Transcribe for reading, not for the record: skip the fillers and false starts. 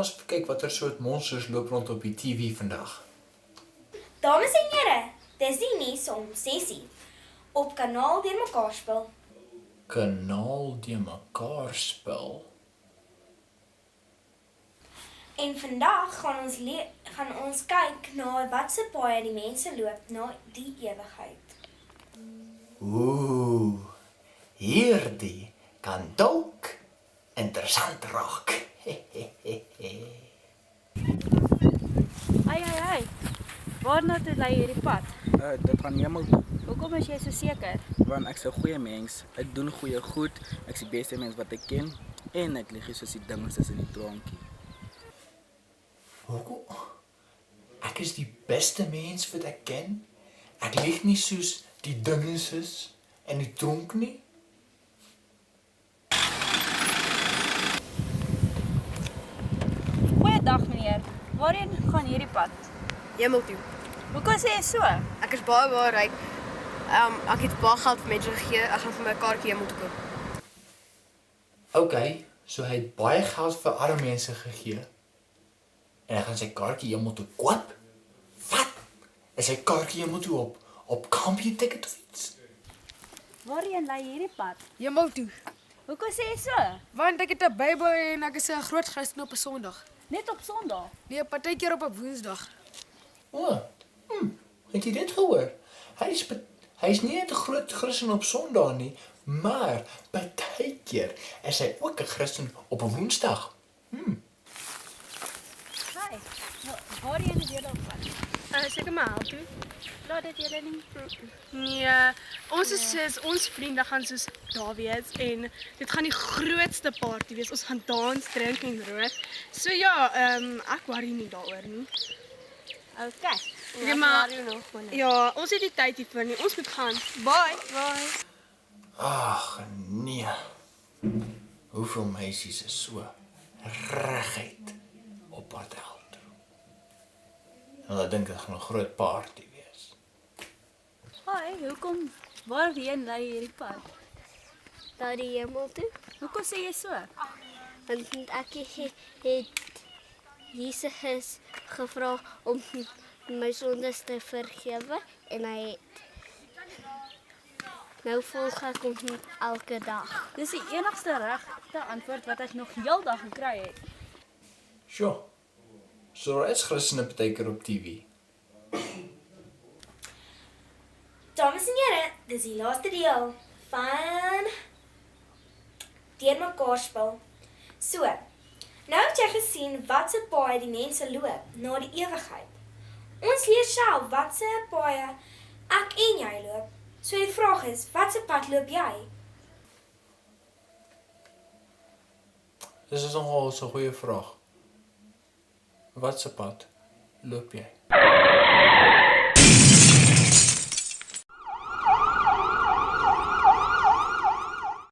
ons kyk watter soort monsters loop rond op die TV vandag. Dames en here, dis die nuus om 6:00 op kanaal deurmekaar speel. Kanaal die mekaar spel. En vandag gaan ons kyk na watse paaie die mense loop na die ewigheid. Ooh, hierdie kan dalk interessant raak. Ai, waarna toe lei hierdie pad? Dit gaan hemel toe, Hoekom is jy so seker? want ek's 'n goeie mens. Ek doen goeie goed. Ek's die beste mens wat ek ken en ek lieg nie soos die dinges in die tronkie. Hoekom? Ek is die beste mens wat ek ken. Ek lieg nie soos die dinges is in die tronk nie. Goeiedag meneer, waarheen gaan hierdie pad? Hemel toe. Hoekom sê jy so? Ek is baie ryk. Ek het baie geld vir mense gegee. Ek gaan vir my kaartjie hemel toe koop. Okay, so hy het baie geld vir arme mense gegee. En hy gaan sy kaartjie hemel toe koop? Wat? Is sy kaartjie hemel toe op Kampie ticket of iets? Waarheen lei hierdie pad? Hemel toe. Hoekom sê jy so? Want ek het 'n Bybel en ek is 'n groot Christen op 'n Sondag. Net op Sondag. Nee, partykeer op 'n Woensdag. O, het jy dit gehoor? Hy is nie net 'n groot Christen op Sondag nie, maar partykeer is hy ook 'n Christen op 'n Woensdag. Hi, waarheen is julle op pad? Seker maar help toe. Laat dit julle nie. Nee, ons is soos ons vriende gaan soos daar wees en dit gaan die grootste party wees. Ons gaan dans, drink en rook. So ja, ek worry nie daaroor nie. Okay. Ja, maar ja, ons het die tyd hiervoor nie. Ons moet gaan. Bye. Ag nee. Hoeveel meisies is so reguit op pad hel toe? Hulle dink dit gaan 'n groot party wees. Hi, hoekom? Waarheen lei hierdie pad? Na die hemel toe. Hoekom sê jy so? Want ek het Jesus gevra om my sondes te vergewe en hy het nou volg ek hom elke dag. Dis die enigste regte antwoord wat ek nog heeldag gekry het. Sjoe. So daar is Christene partykeer op TV. Dames en here, dis die laaste deel van deurmekaar speel. So, nou het jy gesien watse paaie die mense loop na die ewigheid. Ons leer self watse paaie ek en jy loop. So die vraag is, watse pad loop jy? Dis is nogal 'n goeie vraag. Watse pad loop jy?